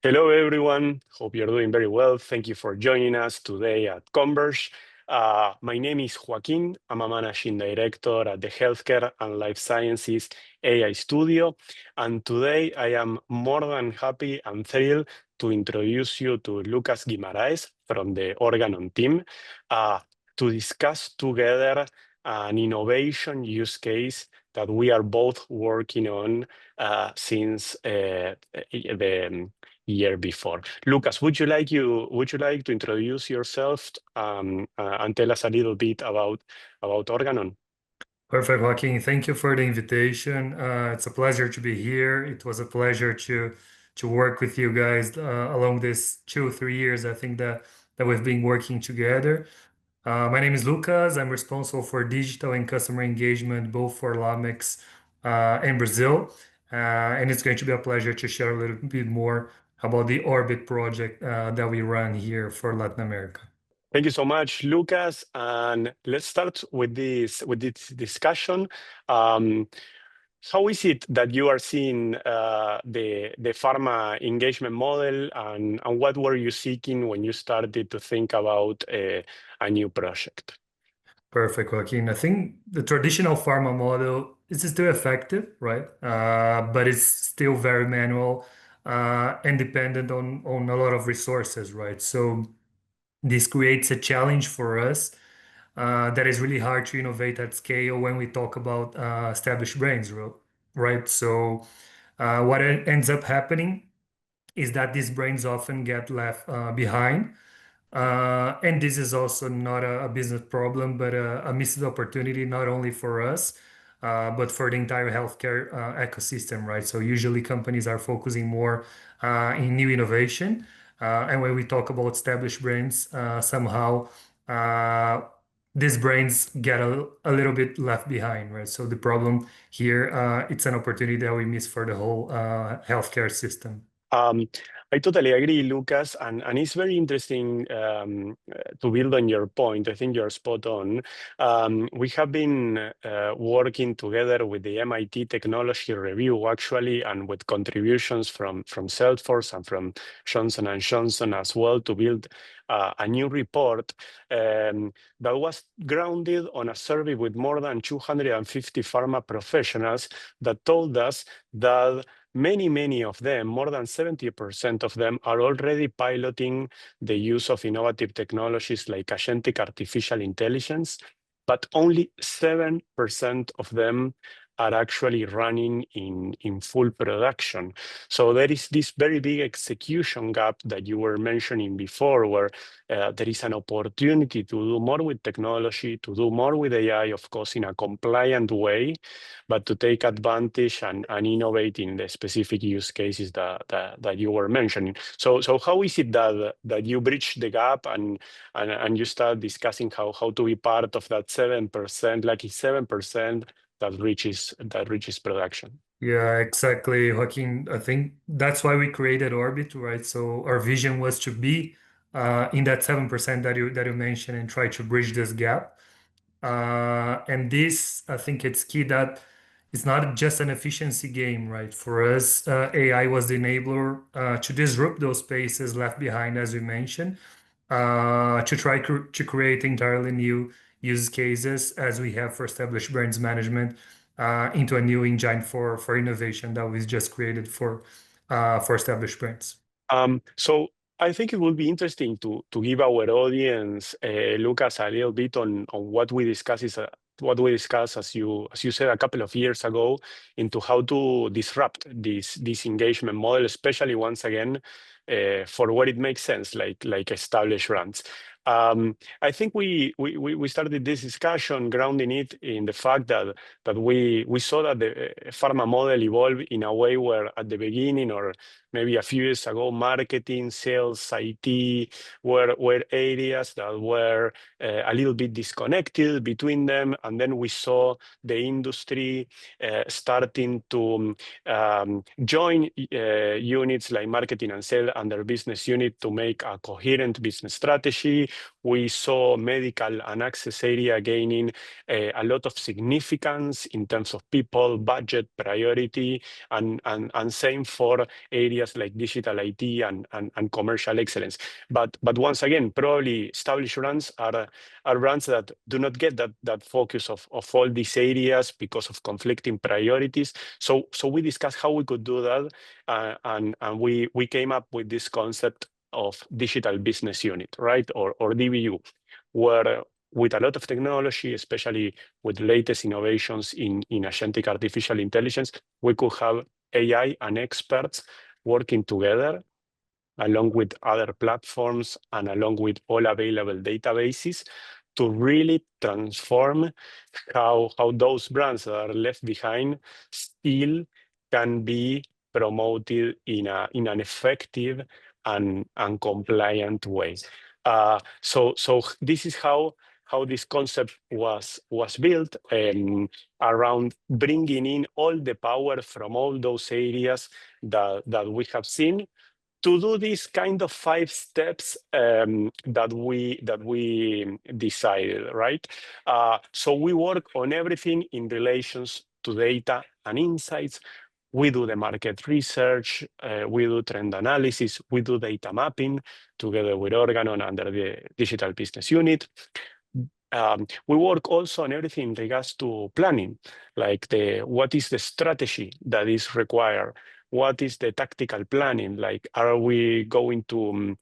Hello, everyone. Hope you're doing very well. Thank you for joining us today at Converge. My name is Joaquín. I'm a managing director at the Healthcare and Life Sciences AI Studio. And today I am more than happy and thrilled to introduce you to Lucas Guimarães from the Organon team to discuss together an innovation use case that we are both working on since the year before. Lucas, would you like to introduce yourself and tell us a little bit about Organon? Perfect, Joaquin. Thank you for the invitation. It's a pleasure to be here. It was a pleasure to work with you guys along this 2-3 years. I think that we've been working together. My name is Lucas. I'm responsible for digital and customer engagement, both for Lamex and Brazil. And it's going to be a pleasure to share a little bit more about the Orbit project that we run here for Latin America. Thank you so much, Lucas. And let's start with this discussion. How is it that you are seeing the pharma engagement model, and what were you seeking when you started to think about a new project? Perfect, Joaquin. I think the traditional pharma model is still effective, right? But it's still very manual and dependent on a lot of resources, right? So this creates a challenge for us that is really hard to innovate at scale when we talk about established brands, right? So what ends up happening is that these brands often get left behind. And this is also not a business problem, but a missed opportunity, not only for us, but for the entire healthcare ecosystem, right? So usually companies are focusing more in new innovation. And when we talk about established brands, somehow these brands get a little bit left behind, right? So the problem here, it's an opportunity that we miss for the whole healthcare system. I totally agree, Lucas, and it's very interesting to build on your point. I think you're spot on. We have been working together with the MIT Technology Review, actually, and with contributions from Salesforce and from Johnson & Johnson as well to build a new report that was grounded on a survey with more than 250 pharma professionals that told us that many of them, more than 70% of them, are already piloting the use of innovative technologies like agentic artificial intelligence, but only 7% of them are actually running in full production. So there is this very big execution gap that you were mentioning before, where there is an opportunity to do more with technology, to do more with AI, of course, in a compliant way, but to take advantage and innovate in the specific use cases that you were mentioning. So how is it that you bridge the gap and you start discussing how to be part of that 7%, lucky 7% that reaches production? Yeah, exactly, Joaquin. I think that's why we created Orbit, right? So our vision was to be in that 7% that you mentioned and try to bridge this gap. And this, I think it's key that it's not just an efficiency game, right? For us, AI was the enabler to disrupt those spaces left behind, as we mentioned, to try to create entirely new use cases as we have for established brands management into a new engine for innovation that was just created for established brands. So I think it would be interesting to give our audience, Lucas, a little bit on what we discussed as you said a couple of years ago, into how to disrupt this engagement model, especially once again for where it makes sense, like established brands. I think we started this discussion grounding it in the fact that we saw that the pharma model evolved in a way where at the beginning, or maybe a few years ago, marketing, sales, IT were areas that were a little bit disconnected between them. And then we saw the industry starting to join units like marketing and sales under business unit to make a coherent business strategy. we saw medical and access area gaining a lot of significance in terms of people, budget, priority, and same for areas like digital IT and commercial excellence. But once again, probably established brands are brands that do not get that focus of all these areas because of conflicting priorities. So we discussed how we could do that, and we came up with this concept of digital business unit, right, or DBU, where with a lot of technology, especially with latest innovations in agentic artificial intelligence, we could have AI and experts working together along with other platforms and along with all available databases to really transform how those brands that are left behind still can be promoted in an effective and compliant way. So this is how this concept was built, around bringing in all the power from all those areas that we have seen to do these kind of 5 steps that we decided, right? So we work on everything in relations to data and insights. We do the market research, we do trend analysis, we do data mapping together with Organon under the digital business unit. We work also on everything in regards to planning, like what is the strategy that is required? What is the tactical planning? Like, are we going to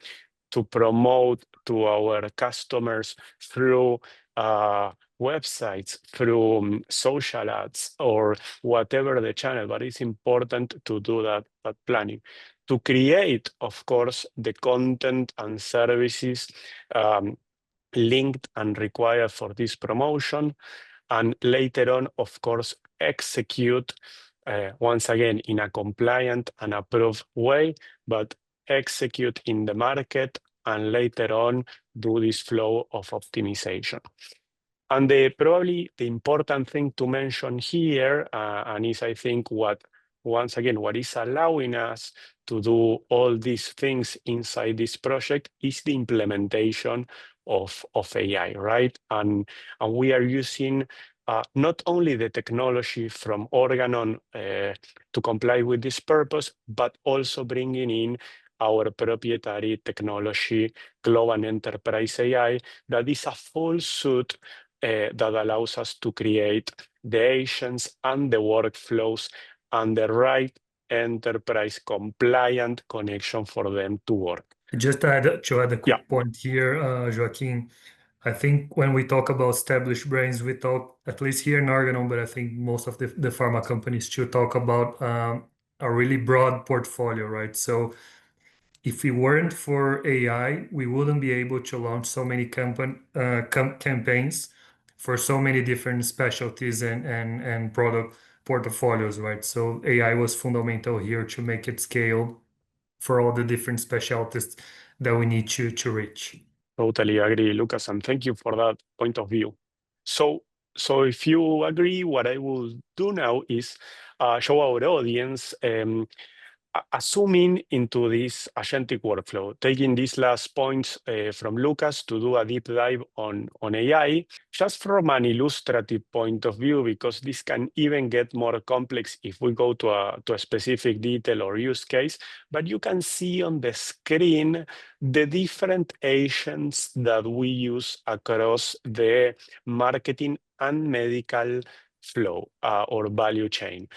promote to our customers through websites, through social ads, or whatever the channel? But it's important to do that planning. To create, of course, the content and services linked and required for this promotion, and later on, of course, execute once again in a compliant and approved way, but execute in the market and later on do this flow of optimization. And probably the important thing to mention here, and is I think what is allowing us to do all these things inside this project is the implementation of AI, right? And we are using not only the technology from Organon to comply with this purpose, but also bringing in our proprietary technology, Globant Enterprise AI, that is a full suite that allows us to create the agents and the workflows and the right enterprise compliant connection for them to work. Just to add a quick point here, Joaquín. I think when we talk about established brands, we talk, at least here in Organon, but I think most of the pharma companies too, talk about a really broad portfolio, right? So if it weren't for AI, we wouldn't be able to launch so many campaigns for so many different specialties and product portfolios, right? So AI was fundamental here to make it scale for all the different specialties that we need to reach. Totally agree, Lucas, and thank you for that point of view. So if you agree, what I will do now is show our audience assuming into this agentic workflow, taking these last points from Lucas to do a deep dive on AI, just from an illustrative point of view, because this can even get more complex if we go to a specific detail or use case. But you can see on the screen the different agents that we use across the marketing and medical flow or value chain.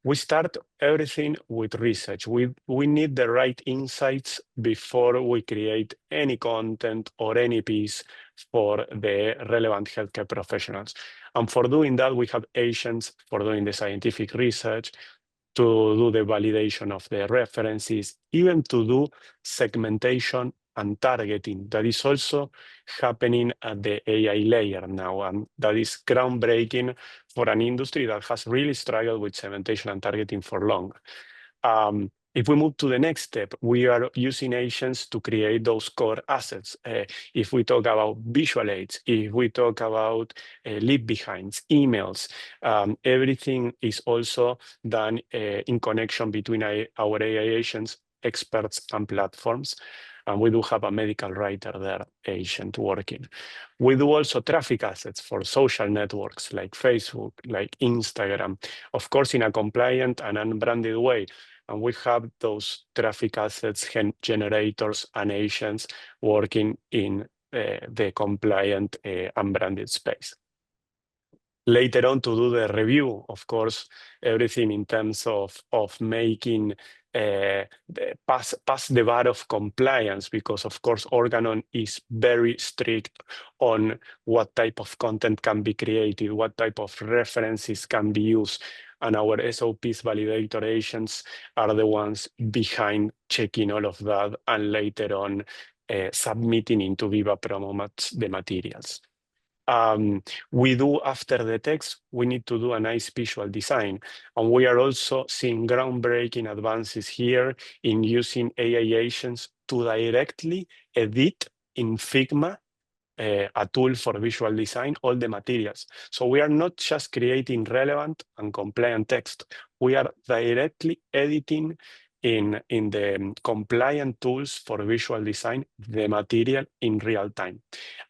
We start everything with research. We need the right insights before we create any content or any piece for the relevant healthcare professionals. And for doing that, we have agents for doing the scientific research, to do the validation of the references, even to do segmentation and targeting. That is also happening at the AI layer now, and that is groundbreaking for an industry that has really struggled with segmentation and targeting for long. If we move to the next step, we are using agents to create those core assets. If we talk about visual aids, if we talk about leave behinds, emails, everything is also done in connection between our AI agents, experts, and platforms. and we do have a medical writer there, agent working. We do also traffic assets for social networks like Facebook, like Instagram, of course, in a compliant and unbranded way. And we have those traffic assets, generators, and agents working in the compliant unbranded space. Later on, to do the review, of course, everything in terms of making pass the bar of compliance, because of course Organon is very strict on what type of content can be created, what type of references can be used, and our SOPs validator agents are the ones behind checking all of that and later on submitting into Viva Promomats the materials. We do, after the text, we need to do a nice visual design. And we are also seeing groundbreaking advances here in using AI agents to directly edit in Figma, a tool for visual design, all the materials. So we are not just creating relevant and compliant text. We are directly editing in the compliant tools for visual design, the material in real time.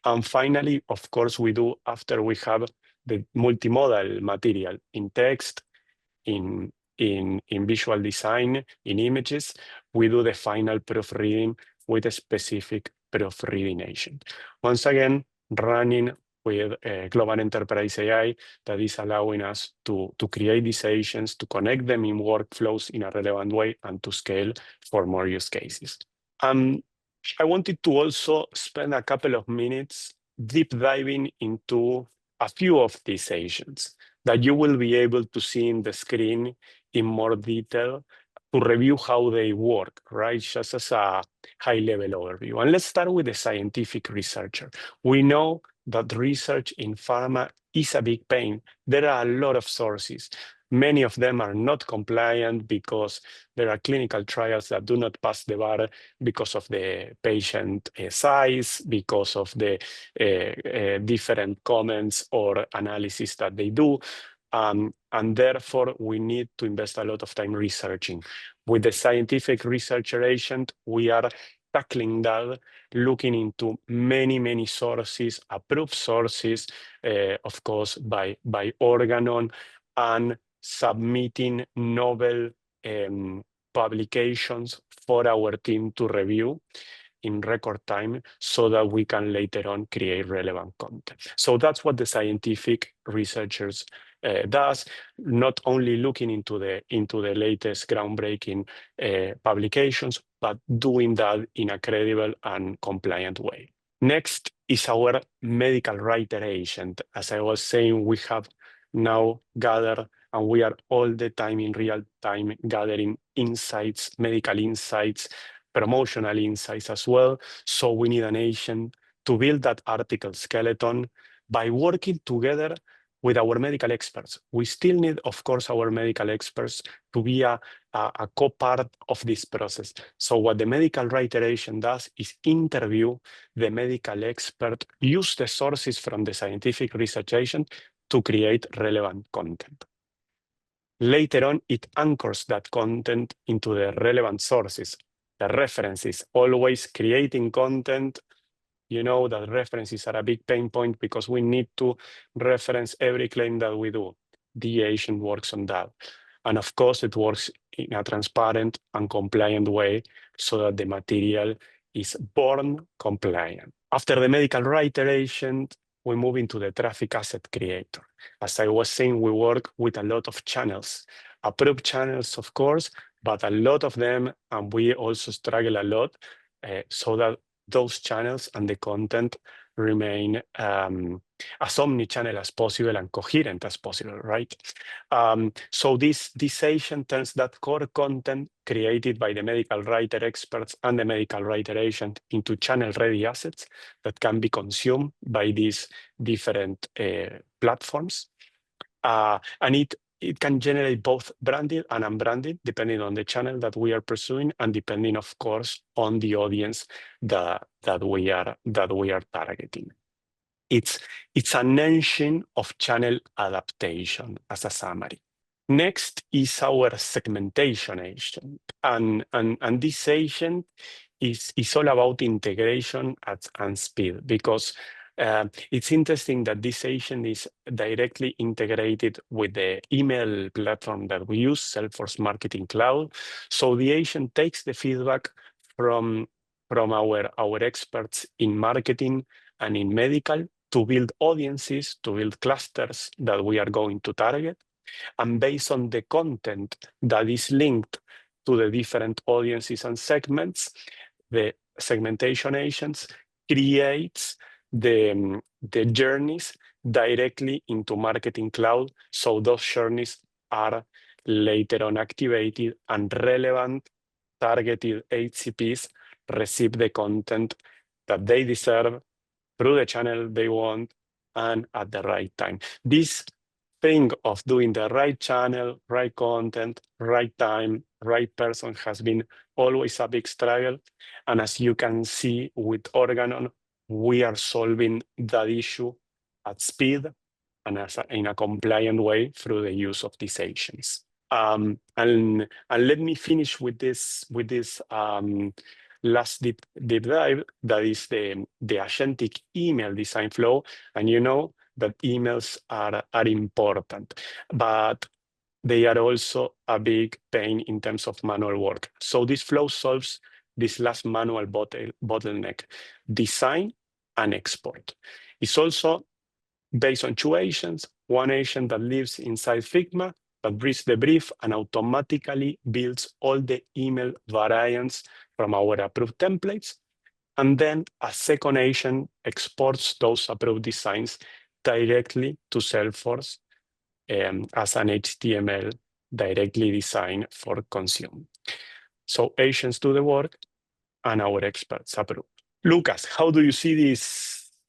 And finally, of course, we do, after we have the multimodal material in text, in visual design, in images, we do the final proofreading with a specific proofreading agent. Once again, running with Globant Enterprise AI that is allowing us to create these agents, to connect them in workflows in a relevant way, and to scale for more use cases. I wanted to also spend a couple of minutes deep diving into a few of these agents that you will be able to see in the screen in more detail to review how they work, right? Just as a high-level overview. And let's start with the scientific researcher. We know that research in pharma is a big pain. There are a lot of sources. Many of them are not compliant because there are clinical trials that do not pass the bar because of the patient size, because of the different comments or analysis that they do. And therefore, we need to invest a lot of time researching. With the scientific researcher agent, we are tackling that, looking into many, many sources, approved sources, of course, by Organon, and submitting novel publications for our team to review in record time so that we can later on create relevant content. So that's what the scientific researchers does, not only looking into the latest groundbreaking publications, but doing that in a credible and compliant way. Next is our medical writer agent. As I was saying, we have now gathered, and we are all the time in real time gathering insights, medical insights, promotional insights as well. So we need an agent to build that article skeleton by working together with our medical experts. We still need, of course, our medical experts to be a co-part of this process. So what the medical writer agent does is interview the medical expert, use the sources from the scientific research agent to create relevant content. Later on, it anchors that content into the relevant sources, the references, always creating content. You know that references are a big pain point because we need to reference every claim that we do. The agent works on that. And of course, it works in a transparent and compliant way so that the material is born compliant. After the medical writer agent, we move into the traffic asset creator. As I was saying, we work with a lot of channels, approved channels, of course, but a lot of them, and we also struggle a lot so that those channels and the content remain as omni-channel as possible and coherent as possible, right? So this agent turns that core content created by the medical writer experts and the medical writer agent into channel-ready assets that can be consumed by these different platforms. And it can generate both branded and unbranded, depending on the channel that we are pursuing and depending, of course, on the audience that we are targeting. It's an engine of channel adaptation as a summary. Next is our segmentation agent, and this agent is all about integration and speed, because it's interesting that this agent is directly integrated with the email platform that we use, Salesforce Marketing Cloud. So the agent takes the feedback from our experts in marketing and in medical to build audiences, to build clusters that we are going to target. And based on the content that is linked to the different audiences and segments, the segmentation agents creates the journeys directly into Marketing Cloud. So those journeys are later on activated, and relevant targeted HCPs receive the content that they deserve through the channel they want and at the right time. This thing of doing the right channel, right content, right time, right person has been always a big struggle. And as you can see with Organon, we are solving that issue at speed and in a compliant way through the use of these agents. And let me finish with this last deep dive, that is the agentic email design flow. And you know that emails are important, but they are also a big pain in terms of manual work. So this flow solves this last manual bottleneck, design and export. It's also based on two agents, one agent that lives inside Figma, that reads the brief and automatically builds all the email variants from our approved templates. And then a second agent exports those approved designs directly to Salesforce as an HTML directly designed for consume. So agents do the work and our experts approve. Lucas, how do you see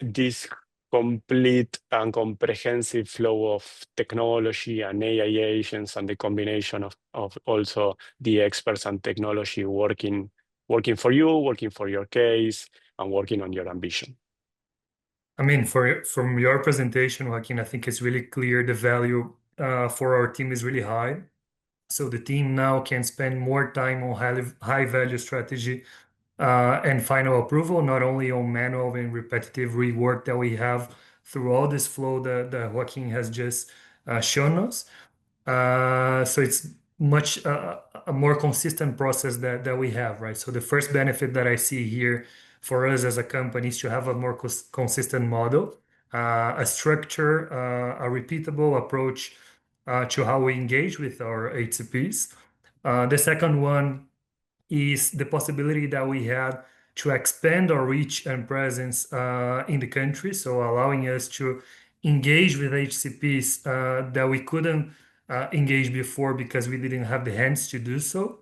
this complete and comprehensive flow of technology and AI agents, and the combination of also the experts and technology working for you, working for your case, and working on your ambition? I mean, from your presentation, Joaquin, I think it's really clear the value for our team is really high. So the team now can spend more time on high value strategy and final approval, not only on manual and repetitive rework that we have through all this flow that Joaquin has just shown us. So it's much a more consistent process that we have, right? So the first benefit that I see here for us as a company is to have a more consistent model, a structure, a repeatable approach to how we engage with our HCPs. The second one is the possibility that we had to expand our reach and presence in the country, so allowing us to engage with HCPs that we couldn't engage before because we didn't have the hands to do so.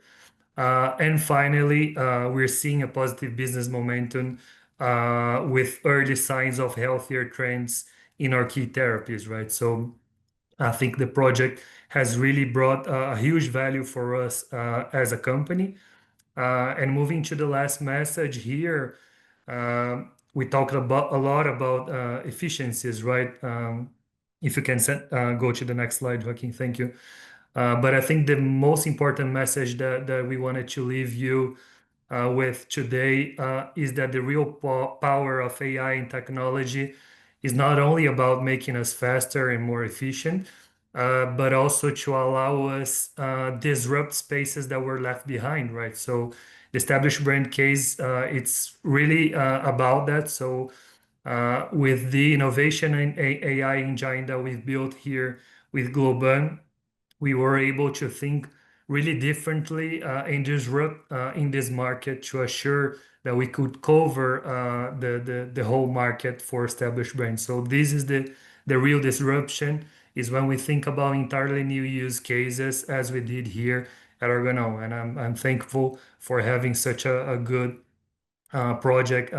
And finally, we're seeing a positive business momentum with early signs of healthier trends in our key therapies, right? So I think the project has really brought a huge value for us as a company. And moving to the last message here, we talked a lot about efficiencies, right? If you can go to the next slide, Joaquin, thank you. But I think the most important message that we wanted to leave you with today is that the real power of AI and technology is not only about making us faster and more efficient, but also to allow us disrupt spaces that were left behind, right? So the established brand case, it's really about that. So with the innovation and AI engine that we've built here with Globant, we were able to think really differently and disrupt in this market to assure that we could cover the whole market for established brands. So this is the real disruption, is when we think about entirely new use cases as we did here at Organon. And I'm thankful for having such a good project,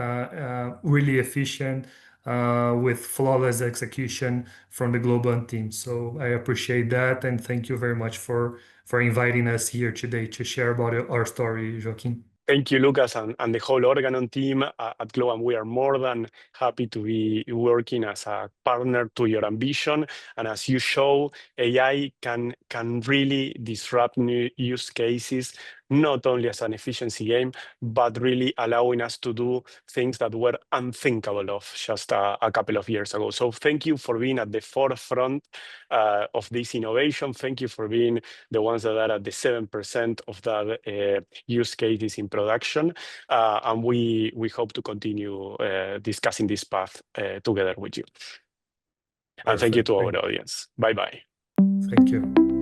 really efficient, with flawless execution from the Globant team. So I appreciate that, and thank you very much for inviting us here today to share about our story, Joaquin. Thank you, Lucas, and the whole Organon team at Globant. We are more than happy to be working as a partner to your ambition. And as you show, AI can really disrupt new use cases, not only as an efficiency game, but really allowing us to do things that were unthinkable of just a couple of years ago. So thank you for being at the forefront of this innovation. Thank you for being the ones that are at the 7% of that use cases in production. And we hope to continue discussing this path together with you. And thank you to our audience. Bye-bye. Thank you.